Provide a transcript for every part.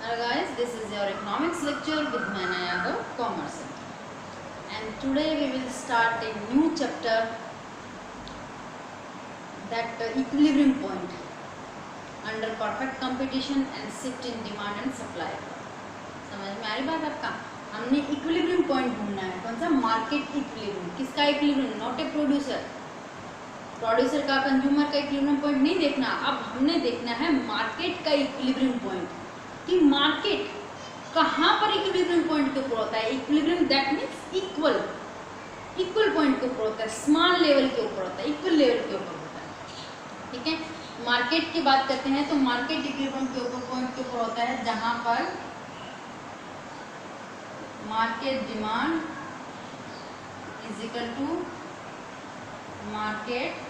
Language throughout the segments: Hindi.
Hi guys, this is your economics lecture with Maina Yadav, Commerce. And today we will start a new chapter, that equilibrium point under perfect competition and shift in demand and supply. समझ में आ रही बात आपका? हमने इक्विलिब्रियम पॉइंट ढूंढना है। कौन सा? Market equilibrium. किसका equilibrium? Not a producer. Producer का, कंज्यूमर का इक्विलिब्रियम पॉइंट नहीं देखना। अब हमने देखना है मार्केट का इक्विलिब्रियम पॉइंट, कि मार्केट कहाँ पर इक्विलिब्रियम पॉइंट के ऊपर होता है। Equilibrium that means equal point के ऊपर होता है, समान लेवल के ऊपर होता है, इक्वल लेवल के ऊपर होता है। ठीक है, मार्केट की बात करते हैं तो मार्केट इक्विलिब्रियम के ऊपर पॉइंट के ऊपर होता है जहां पर market demand is equal to market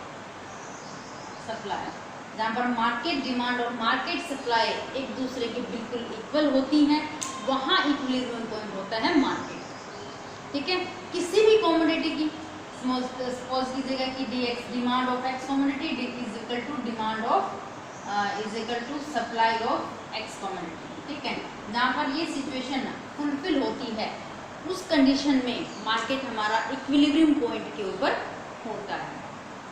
supply. जहाँ पर मार्केट डिमांड और मार्केट सप्लाई एक दूसरे के बिल्कुल इक्वल होती हैं, वहाँ इक्विलिब्रियम पॉइंट होता है मार्केट। ठीक है, किसी भी कमोडिटी की सपोज कीजिएगा कि dx demand of x commodity is equal to demand of is equal to supply of x commodity. ठीक है, जहाँ पर ये सिचुएशन फुलफिल होती है उस कंडीशन में मार्केट हमारा इक्विलिब्रियम पॉइंट के ऊपर होता है।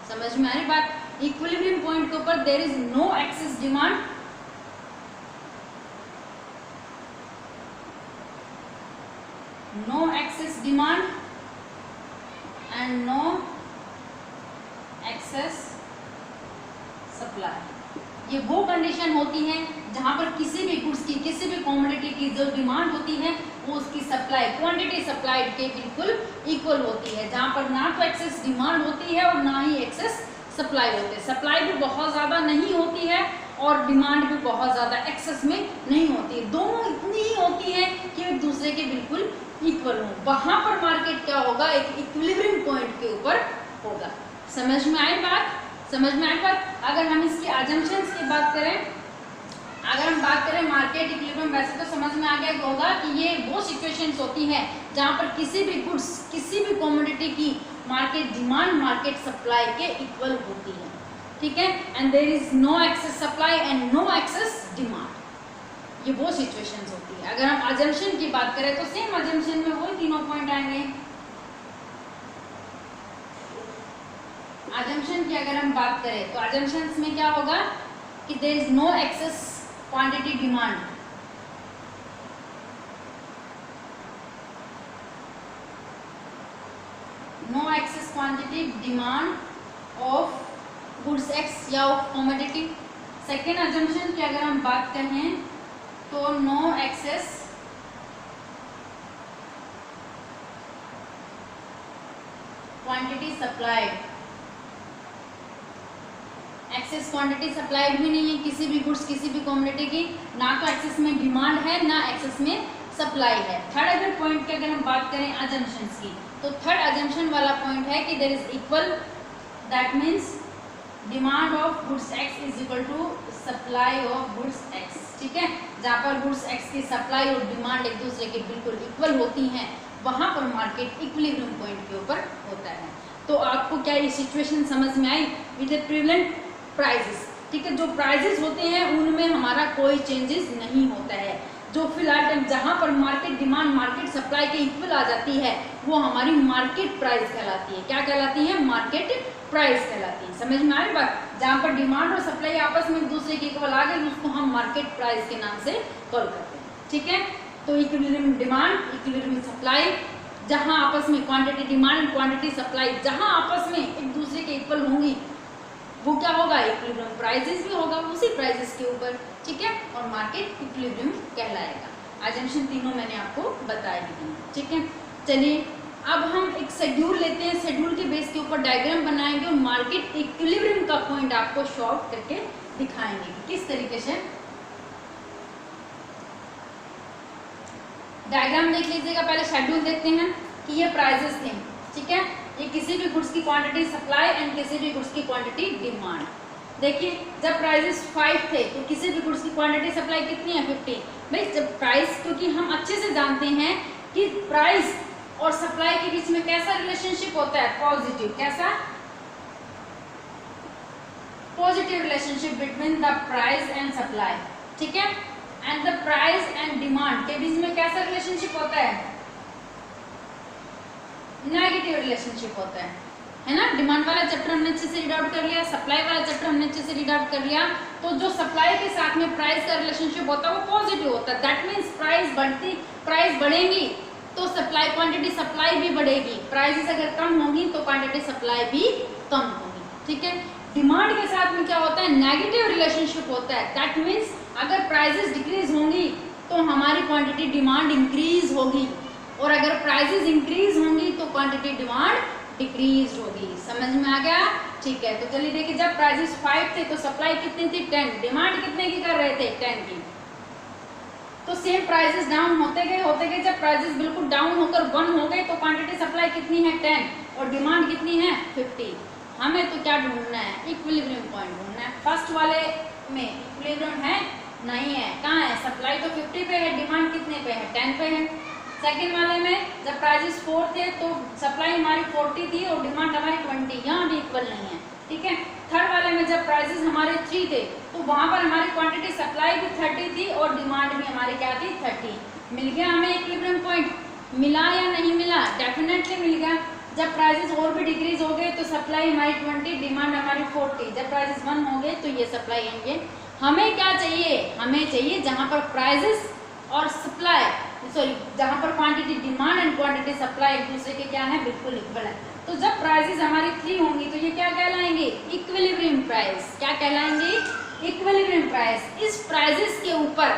समझ में आ रही बात? इक्विलिब्रियम पॉइंट के ऊपर there is no excess demand, no excess demand and no excess supply. ये वो कंडीशन होती है जहां पर किसी भी गुड्स की, किसी भी कमोडिटी की जो डिमांड होती है वो उसकी सप्लाई, क्वांटिटी सप्लाइड के बिल्कुल इक्वल होती है, जहां पर ना तो एक्सेस डिमांड होती है और ना ही एक्सेस सप्लाई होते हैं। सप्लाई भी बहुत ज़्यादा नहीं होती है और डिमांड भी बहुत ज़्यादा एक्सेस में नहीं होती है, दोनों इतनी ही होती है कि एक दूसरे के बिल्कुल इक्वल हो। वहाँ पर मार्केट क्या होगा? एक इक्विलिब्रियम पॉइंट के ऊपर होगा। समझ में आई बात? समझ में आई बात? अगर हम इसकी अजम्पशंस की बात करें, अगर हम बात करें मार्केट इक्विलिब्रियम, वैसे तो समझ में आ गया होगा कि ये वो सिचुएशंस होती हैं जहाँ पर किसी भी गुड्स, किसी भी कमोडिटी की मार्केट डिमांड मार्केट सप्लाई के इक्वल होती है। ठीक है, and there is no excess supply and no excess demand. ये वो सिचुएशंस होती है। अगर हम अजम्पशन की बात करें तो सेम अजम्पशन में वही तीनों पॉइंट आएंगे। अजम्पशन की अगर हम बात करें तो अजम्पशंस में क्या होगा कि there is no excess quantity demand, no excess quantity demand of goods X या ऑफ कमोडिटी। सेकेंड अजम्पशन की अगर हम बात करें तो no excess quantity supplied. Excess quantity supplied भी नहीं है किसी भी गुड्स, किसी भी कमोडिटी की, ना तो एक्सेस में डिमांड है ना एक्सेस में सप्लाई है। थर्ड अगर पॉइंट की अगर हम बात करें अजम्पशंस की, तो थर्ड अजम्पशन वाला पॉइंट है कि there is equal, that means demand of goods X is equal to supply of goods X. ठीक है, जहाँ पर गुड्स एक्स की सप्लाई और डिमांड एक दूसरे के बिल्कुल इक्वल होती हैं, वहाँ पर मार्केट इक्विलिब्रियम पॉइंट के ऊपर होता है। तो आपको क्या ये सिचुएशन समझ में आई? With the prevalent prices. ठीक है, जो प्राइजेस होते हैं उनमें हमारा कोई चेंजेस नहीं होता है। जो फिलहाल जहाँ पर मार्केट डिमांड मार्केट सप्लाई के इक्वल आ जाती है वो हमारी मार्केट प्राइस कहलाती है। क्या कहलाती है? मार्केट प्राइस कहलाती है। समझ में आ रही बात? जहाँ पर डिमांड और सप्लाई आपस में एक दूसरे के इक्वल आ गई उसको हम मार्केट प्राइस के नाम से कॉल करते हैं। ठीक है, तो इक्विलिब्रियम डिमांड, इक्विलिब्रियम सप्लाई, जहाँ आपस में क्वांटिटी डिमांड क्वांटिटी सप्लाई जहाँ आपस में एक दूसरे के इक्वल होंगी वो क्या होगा? इक्विलिब्रियम प्राइसेस भी होगा उसी प्राइसेस के ऊपर। ठीक है, और मार्केट इक्विलिब्रियम कहलाएगा। अजम्पशन तीनों मैंने आपको बता दी थी। ठीक है, चलिए अब हम एक शेड्यूल लेते हैं, शेड्यूल के बेस के ऊपर डायग्राम बनाएंगे और मार्केट इक्विलिब्रियम का पॉइंट आपको शॉर्ट करके दिखाएंगे कि किस तरीके से। डायग्राम देख लीजिएगा, पहले शेड्यूल देखते हैं कि ये प्राइसेस थे। ठीक है, ये किसी भी गुड्स की क्वांटिटी सप्लाई एंड किसी भी गुड्स की क्वांटिटी डिमांड। देखिए जब प्राइसेस 5 थे तो किसी भी गुड्स की क्वांटिटी सप्लाई कितनी है? 50। भाई जब प्राइस, क्योंकि हम अच्छे से जानते हैं कि प्राइस और सप्लाई के बीच में कैसा रिलेशनशिप होता है? पॉजिटिव। कैसा? Positive relationship between the price and supply. ठीक है, and the price डिमांड के बीच में कैसा रिलेशनशिप होता है, नेगेटिव रिलेशनशिप होता है ना। डिमांड वाला चैप्टर हमने अच्छे से रीड आउट कर लिया, सप्लाई वाला चैप्टर हमने अच्छे से रीड आउट कर लिया। तो जो सप्लाई के साथ में प्राइस का रिलेशनशिप होता है वो पॉजिटिव होता है। दैट मीन्स प्राइस बढ़ेंगी तो सप्लाई क्वांटिटी सप्लाई भी बढ़ेगी, प्राइसेस अगर कम होंगी तो क्वांटिटी सप्लाई भी कम होगी, ठीक है। डिमांड के साथ में क्या होता है, नेगेटिव रिलेशनशिप होता है। दैट मीन्स अगर प्राइसेस डिक्रीज होंगी तो हमारी क्वांटिटी डिमांड इंक्रीज होगी, और अगर प्राइसेस इंक्रीज होंगी तो क्वांटिटी डिमांड डिक्रीज होगी। समझ में आ गया, ठीक है। तो चलिए देखिए, जब प्राइसेस 5 थे तो सप्लाई कितनी थी, 10, डिमांड कितने की कर रहे थे, 10 की। तो सेम प्राइसेस डाउन होते गए, जब प्राइसेस बिल्कुल डाउन होकर 1 हो गए तो क्वांटिटी सप्लाई कितनी है, 10, और डिमांड कितनी है, 50। हमें तो क्या ढूंढना है, इक्विलिब्रियम पॉइंट ढूंढना है। फर्स्ट वाले में इक्विलिब्रियम है, नहीं है, कहाँ है, सप्लाई तो 50 पे है, डिमांड कितने पे है, 10 पे है। सेकेंड वाले में जब प्राइसेस 4 थे तो सप्लाई हमारी 40 थी और डिमांड हमारी 20, यहाँ भी इक्वल नहीं है, ठीक है। थर्ड वाले में जब प्राइसेस हमारे 3 थे तो वहाँ पर हमारी क्वांटिटी सप्लाई भी 30 थी और डिमांड भी हमारी क्या थी, 30। मिल गया हमें इक्विलिब्रियम पॉइंट, मिला या नहीं मिला, डेफिनेटली मिल गया। जब प्राइसेस और भी डिक्रीज हो गए तो सप्लाई हमारी 20, डिमांड हमारी 40, जब प्राइसेस 1 हो गए तो ये सप्लाई आएंगे। हमें क्या चाहिए, हमें चाहिए जहाँ पर प्राइसेस और सप्लाई, सॉरी, जहाँ पर quantity demand and quantity supply एक दूसरे के क्या है, बिल्कुल इक्वल है। तो जब प्राइसेस हमारी 3 होंगी तो ये क्या कहलाएंगे, इक्विलिब्रियम प्राइस। क्या कहलाएंगे, इक्विलिब्रियम प्राइस। इस प्राइसेस के ऊपर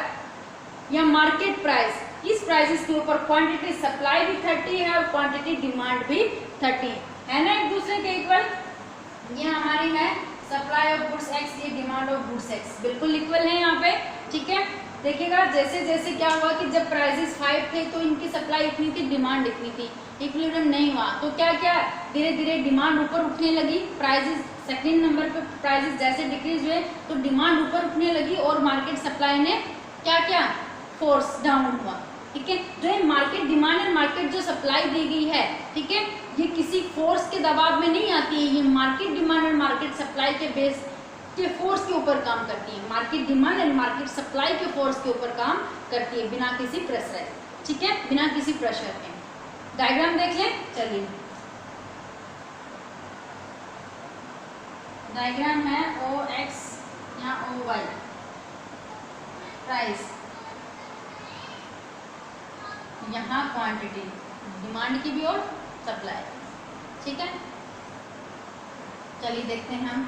या मार्केट प्राइस, इस प्राइसेस के ऊपर क्वांटिटी सप्लाई भी 30 है और क्वांटिटी डिमांड भी 30 है ना, एक दूसरे के इक्वल। ये हमारी है सप्लाई ऑफ गुड्स एक्स, ये डिमांड ऑफ गुड्स एक्स, बिल्कुल इक्वल है यहाँ पे, ठीक है। देखिएगा जैसे जैसे क्या हुआ कि जब प्राइसेस 5 थे तो इनकी सप्लाई इतनी थी, डिमांड इतनी थी, इक्विलिब्रियम नहीं हुआ तो क्या क्या धीरे धीरे डिमांड ऊपर उठने लगी। प्राइसेस सेकंड नंबर पे प्राइसेस जैसे डिक्रीज हुए तो डिमांड ऊपर उठने लगी और मार्केट सप्लाई ने क्या क्या फोर्स डाउन हुआ, ठीक है। जो ये मार्केट डिमांड एंड मार्केट जो सप्लाई दी गई है, ठीक है, ये किसी फोर्स के दबाव में नहीं आती है, ये मार्केट डिमांड और मार्केट सप्लाई के बेस के फोर्स के ऊपर काम करती है। Market demand and market supply के फोर्स के ऊपर काम करती है, बिना किसी प्रेशर, ठीक है, बिना किसी प्रेशर के। डायग्राम देख लें, चलिए डायग्राम है ओ एक्स या ओ वाई, प्राइस, यहाँ क्वांटिटी डिमांड की भी और सप्लाई, ठीक है। चलिए देखते हैं हम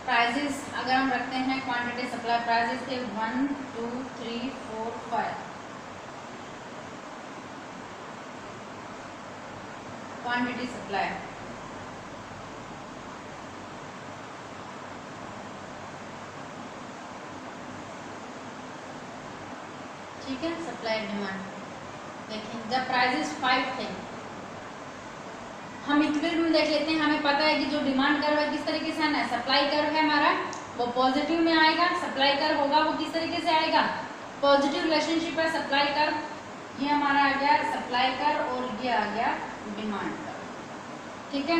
प्राइसेस अगर हम रखते हैं, क्वांटिटी सप्लाई प्राइसेस थे 1 2 3 4 5, क्वांटिटी सप्लाई ठीक है, सप्लाई डिमांड। देखिए जब प्राइसेस 5 थे, हम इक्विलिब्रियम में देख लेते हैं। हमें पता है कि जो डिमांड कर्व है किस तरीके से आना है, सप्लाई कर्व है हमारा वो पॉजिटिव में आएगा, सप्लाई कर्व होगा वो किस तरीके से आएगा, पॉजिटिव रिलेशनशिप है सप्लाई कर्व, ये हमारा आ गया सप्लाई कर्व और ये आ गया डिमांड कर्व, ठीक है।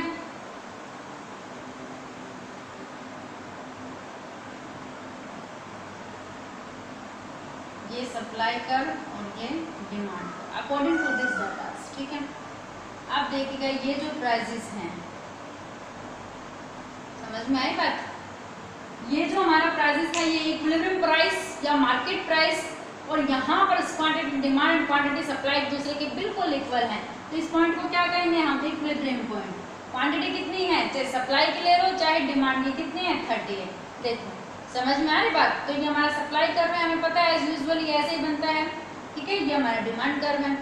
ये सप्लाई कर्व और ये demand curve according to this data, ठीक है। अब देखिएगा ये जो प्राइसेस हैं, समझ में आई बात, ये जो हमारा प्राइसेस है ये इक्विलिब्रियम प्राइस या मार्केट प्राइस, और यहाँ पर quantity demand and quantity supply एक दूसरे के बिल्कुल इक्वल है। तो इस पॉइंट को क्या कहेंगे हम, इक्विलिब्रियम पॉइंट। क्वांटिटी कितनी है, चाहे सप्लाई की ले लो चाहे डिमांड की, कितनी है 30 है। देखो समझ में आ रही बात। तो ये हमारा सप्लाई कर्व है, हमें पता है एज यूजुअल ये ऐसे ही बनता है, ठीक है। ये हमारा डिमांड कर्व है।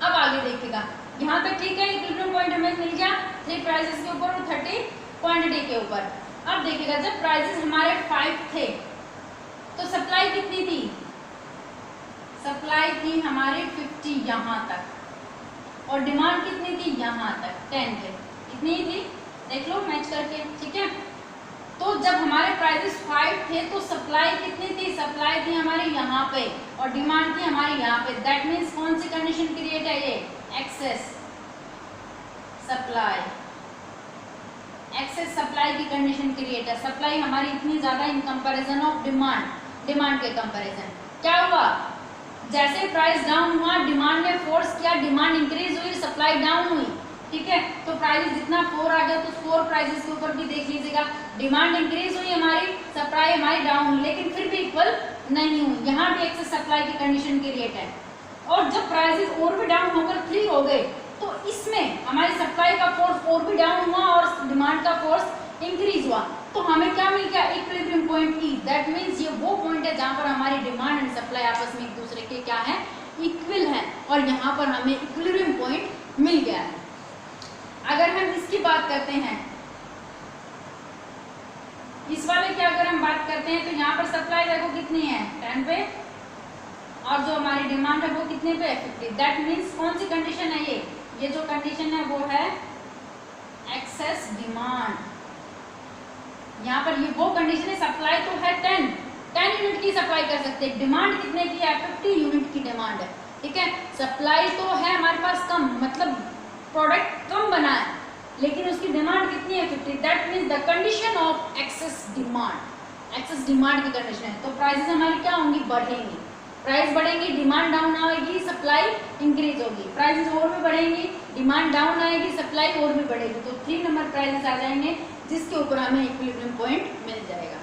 अब आगे देखिएगा यहाँ पे, ठीक है, इक्विलिब्रियम पॉइंट हमें मिल गया 3 प्राइसेस के ऊपर और 30 क्वांटिटी के ऊपर। अब देखिएगा जब प्राइसेस हमारे 5 थे तो सप्लाई कितनी थी, सप्लाई थी हमारी 50 यहाँ तक और डिमांड कितनी थी यहाँ तक 10 थे, इतनी ही थी, देख लो मैच करके, ठीक है। तो जब हमारे प्राइसेस 5 थे तो सप्लाई कितनी थी, सप्लाई थी हमारी यहाँ पे और डिमांड थी हमारी यहाँ पे। दैट मीन्स कौन सी कंडीशन क्रिएट है, ये एक्सेस सप्लाई, एक्सेस सप्लाई की कंडीशन क्रिएट है। सप्लाई हमारी इतनी ज़्यादा in comparison of demand, demand के कंपैरिजन, क्या हुआ, जैसे प्राइस डाउन हुआ डिमांड ने फोर्स किया, डिमांड इंक्रीज हुई, सप्लाई डाउन हुई, ठीक है। तो प्राइस जितना 4 आ गया तो 4 प्राइसेस के ऊपर भी देख लीजिएगा, डिमांड इंक्रीज हुई हमारी, सप्लाई हमारी डाउन हुई, लेकिन फिर भी इक्वल नहीं हुई, यहाँ भी एक्सेस सप्लाई की कंडीशन क्रिएट है। और जब प्राइसेस और भी डाउन होकर 3 हो गए तो इसमें हमारी सप्लाई का फोर्स और भी डाउन हुआ और डिमांड का फोर्स इंक्रीज हुआ, तो हमें क्या मिल गया, equilibrium point E. That means ये वो पॉइंट है जहां पर हमारी डिमांड एंड सप्लाई आपस में एक दूसरे के क्या है, इक्वल है, और यहाँ पर हमें इक्विलिब्रियम पॉइंट मिल गया है। अगर हम इसकी बात करते हैं, इस वाले की अगर हम बात करते हैं, तो यहाँ पर सप्लाई देखो कितनी है 10 पे, और जो हमारी डिमांड है वो कितने पे, 50। दैट मींस कौन सी कंडीशन है ये जो कंडीशन है वो है एक्सेस डिमांड। यहाँ पर ये वो कंडीशन है, सप्लाई तो है 10 यूनिट की सप्लाई कर सकते हैं, डिमांड कितने की है, 50 यूनिट की डिमांड है, ठीक है। सप्लाई तो है हमारे पास कम, मतलब प्रोडक्ट कम बना है, लेकिन उसकी डिमांड कितनी है, 50। That means the condition of excess demand की कंडीशन है, तो प्राइसेस हमारी क्या होंगी, बढ़ेंगी, प्राइस बढ़ेंगी, डिमांड डाउन आएगी, सप्लाई इंक्रीज होगी, प्राइसेस और भी बढ़ेंगी, डिमांड डाउन आएगी, सप्लाई और भी बढ़ेगी, तो 3 नंबर प्राइसेस आ जाएंगे, जिसके ऊपर हमें इक्विलिब्रियम पॉइंट मिल जाएगा।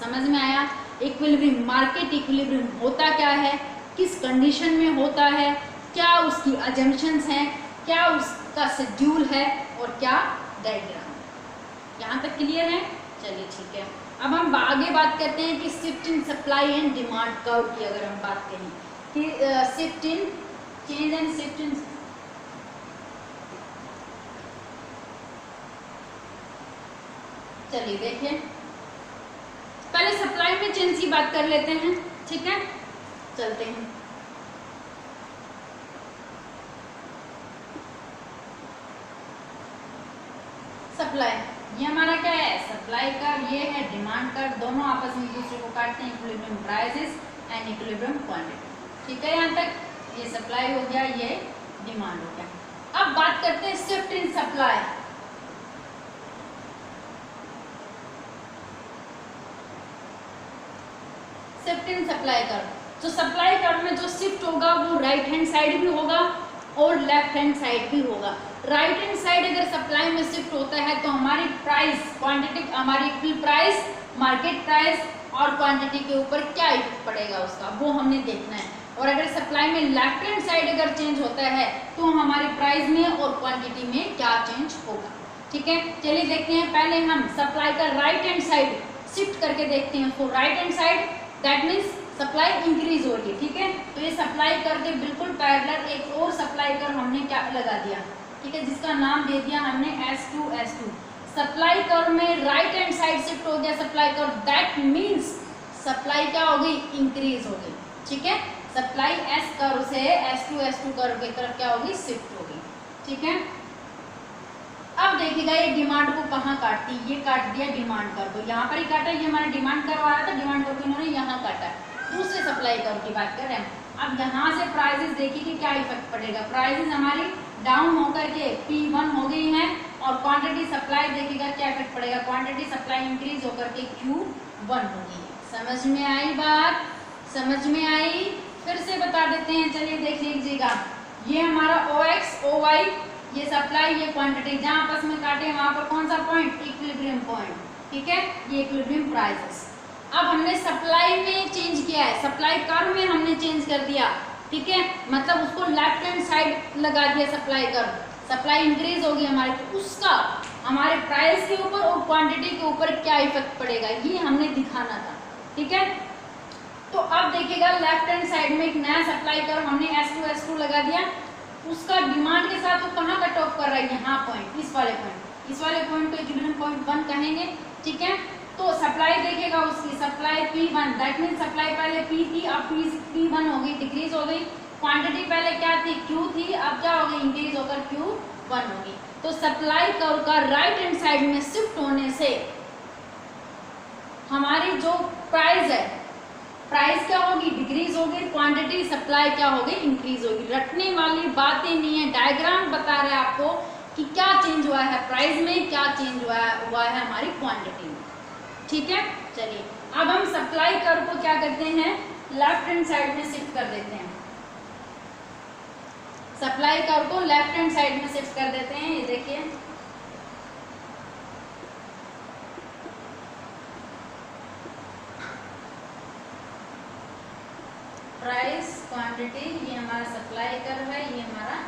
समझ में आया, इक्विलिब्रियम, मार्केट इक्विलिब्रियम होता क्या है, किस कंडीशन में होता है, क्या उसकी अजम्पशंस हैं, क्या उसका शेड्यूल है और क्या डायग्राम। यहाँ तक क्लियर है, चलिए ठीक है। अब हम आगे बात करते हैं कि shift in supply and demand curve की अगर हम बात करें कि shift in change and shift in, चलिए देखिए पहले सप्लाई में चेंज की बात कर लेते हैं, ठीक है, चलते हैं। सप्लाई, ये हमारा क्या है, सप्लाई कर्व, ये है डिमांड कर्व, दोनों आपस में एक दूसरे को काटते हैं, equilibrium prices and equilibrium quantity, ठीक है। यहाँ तक ये सप्लाई हो गया, ये डिमांड हो गया। अब बात करते हैं shift in supply. Shift in supply curve, तो सप्लाई कर्व में जो शिफ्ट होगा वो राइट हैंड साइड भी होगा और लेफ्ट हैंड साइड भी होगा। राइट हैंड साइड अगर सप्लाई में शिफ्ट होता है तो हमारी प्राइस क्वांटिटी, हमारी कुल प्राइस, मार्केट प्राइस और क्वांटिटी के ऊपर क्या इफेक्ट पड़ेगा उसका, वो हमने देखना है। और अगर सप्लाई में लेफ्ट हैंड साइड अगर चेंज होता है तो हमारी प्राइस में और क्वांटिटी में क्या चेंज होगा, ठीक है। चलिए देखते हैं, पहले हम सप्लाई का राइट हैंड साइड शिफ्ट करके देखते हैं। तो right hand side that means supply increase हो रही है, ठीक है। तो ये सप्लाई करके बिल्कुल पैरेलल एक और सप्लाई कर हमने क्या लगा दिया, ठीक है, जिसका नाम दे दिया हमने S2 सप्लाई कर्व में राइट हैंड साइड शिफ्ट हो गया supply curve, that means supply क्या हो गई, इंक्रीज हो गई, ठीक है। सप्लाई S कर्व से S2 कर्व की तरफ क्या होगी, शिफ्ट होगी, ठीक है। अब देखिएगा ये डिमांड को कहाँ काटती है, ये काट दिया डिमांड कर्व, तो यहाँ पर ही काटा, ये हमारा डिमांड कर्व आ रहा था, डिमांड कर्व को इन्होंने यहाँ काटा। दूसरे सप्लाई कर्व की बात कर रहे हैं। अब यहाँ से प्राइसेस देखिए कि क्या इफेक्ट पड़ेगा, प्राइसेस हमारी डाउन होकर के P1 हो गई हैं और क्वांटिटी सप्लाई देखिएगा क्या इफेक्ट पड़ेगा, क्वांटिटी सप्लाई इंक्रीज होकर के Q1 हो गई। समझ में आई बात, समझ में आई, फिर से बता देते हैं, चलिए देख लीजिएगा। ये हमारा OX OY, ये सप्लाई, ये क्वांटिटी, जहाँ आपस में काटे वहाँ पर कौन सा पॉइंट, इक्विलिब्रियम पॉइंट, ठीक है, ये इक्विलिब्रियम प्राइसेस। अब हमने सप्लाई में चेंज किया है, सप्लाई कर्व में हमने चेंज कर दिया, ठीक है, मतलब उसको लेफ्ट हैंड साइड लगा दिया सप्लाई कर्व, सप्लाई इंक्रीज होगी हमारे, तो उसका हमारे प्राइस के ऊपर और क्वांटिटी के ऊपर क्या इफेक्ट पड़ेगा ये हमने दिखाना था, ठीक है। तो अब देखिएगा लेफ्ट हैंड साइड में एक नया सप्लाई कर्व हमने S2 लगा दिया, उसका डिमांड के साथ वो कहाँ कट ऑफ कर रहा है, यहाँ पॉइंट, इस वाले पॉइंट को इक्विलिब्रियम पॉइंट 1 कहेंगे, ठीक है। तो सप्लाई देखेगा उसकी, supply P1, that mean supply पहले P थी, अब P1 हो गई, डिक्रीज हो गई। क्वांटिटी पहले क्या थी, Q थी, अब क्या हो गई, इंक्रीज होकर Q1 होगी। तो सप्लाई कर्व का राइट हैंड साइड में शिफ्ट होने से हमारी जो प्राइस है, प्राइस क्या होगी, डिक्रीज होगी, क्वांटिटी सप्लाई क्या होगी, इंक्रीज होगी। रटने वाली बातें नहीं है, डायग्राम बता रहे हैं आपको कि क्या चेंज हुआ है प्राइस में, क्या चेंज हुआ है हमारी क्वांटिटी में, ठीक है। चलिए अब हम सप्लाई कर्व को क्या करते हैं, लेफ्ट हैंड साइड में शिफ्ट कर देते हैं, सप्लाई कर्व को लेफ्ट हैंड साइड में शिफ्ट कर देते हैं। ये देखिए प्राइस क्वांटिटी, ये हमारा सप्लाई कर्व है, ये हमारा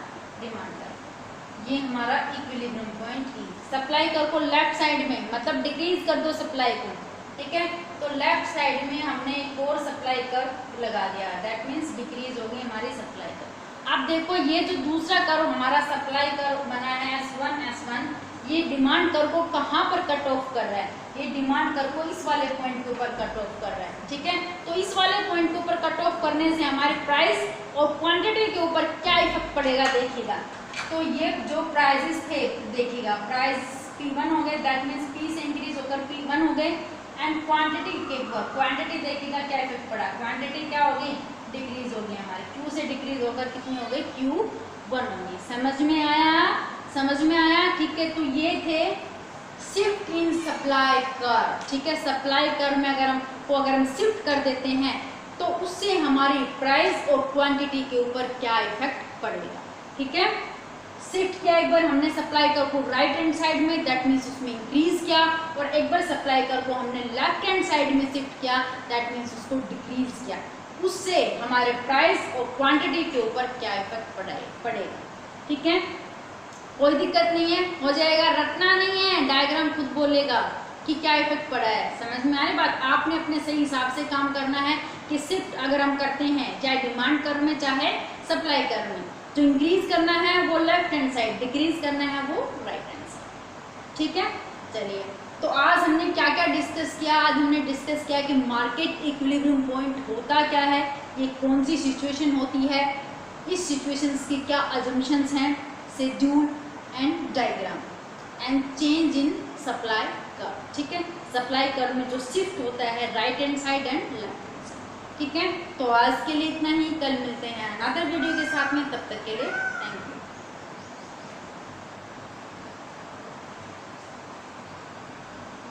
डिमांड कर्व, ये हमारा इक्विलिब्रियम पॉइंट ई। सप्लाई कर्व को लेफ्ट साइड में मतलब डिक्रीज कर दो सप्लाई को, ठीक है, तो लेफ्ट साइड में हमने एक और सप्लाई कर्व लगा दिया, दैट मीन्स डिक्रीज हो गई हमारी सप्लाई कर्व। अब देखो ये जो दूसरा कर्व हमारा सप्लाई कर्व बना है S1, ये डिमांड कर्व को कहाँ पर कट ऑफ कर रहा है, ये डिमांड कर्व को इस वाले पॉइंट के ऊपर कट ऑफ कर रहा है, ठीक है। तो इस वाले पॉइंट के ऊपर कट ऑफ करने से हमारे प्राइस और क्वांटिटी के ऊपर क्या इफेक्ट पड़ेगा देखिएगा। तो ये जो प्राइसेस थे देखिएगा, प्राइस P1 हो गए, दैट मीन्स P से इंक्रीज होकर P1 हो गए, एंड क्वांटिटी के ऊपर क्वांटिटी देखिएगा क्या इफेक्ट पड़ा, क्वांटिटी क्या होगी, डिक्रीज होगी हमारी, Q से डिक्रीज होकर कितनी हो गई, Q1 होगी। समझ में आया, समझ में आया, ठीक है। तो ये थे शिफ्ट इन सप्लाई कर्व, ठीक है। सप्लाई कर्व में अगर हम शिफ्ट कर देते हैं तो उससे हमारी प्राइस और क्वांटिटी के ऊपर क्या इफेक्ट पड़ेगा, ठीक है। शिफ्ट किया एक बार हमने सप्लाई कर्व को राइट हैंड साइड में, दैट मीन्स उसमें इंक्रीज किया, और एक बार सप्लाई कर्व को हमने लेफ्ट हैंड साइड में शिफ्ट किया, दैट मीन्स उसको डिक्रीज किया, उससे हमारे प्राइस और क्वांटिटी के ऊपर क्या इफेक्ट पड़ेगा, ठीक है। कोई दिक्कत नहीं है, हो जाएगा, रटना नहीं है, डायग्राम खुद बोलेगा कि क्या इफेक्ट पड़ा है। समझ में आ रही बात, आपने अपने सही हिसाब से काम करना है कि शिफ्ट अगर हम करते हैं चाहे डिमांड कर्व में चाहे सप्लाई कर्व में, जो इंक्रीज करना है वो लेफ्ट हैंड साइड, डिक्रीज करना है वो राइट हैंड साइड, ठीक है। चलिए, तो आज हमने क्या क्या डिस्कस किया, आज हमने डिस्कस किया कि मार्केट इक्विलिब्रियम पॉइंट होता क्या है, ये कौन सी सिचुएशन होती है, इस सिचुएशंस की क्या अजम्पशंस हैं, schedule and diagram, and change in supply curve, ठीक है। सप्लाई कर्व में जो शिफ्ट होता है right hand side and left hand side, ठीक है। तो आज के लिए इतना ही, कल मिलते हैं अनदर वीडियो के साथ में, तब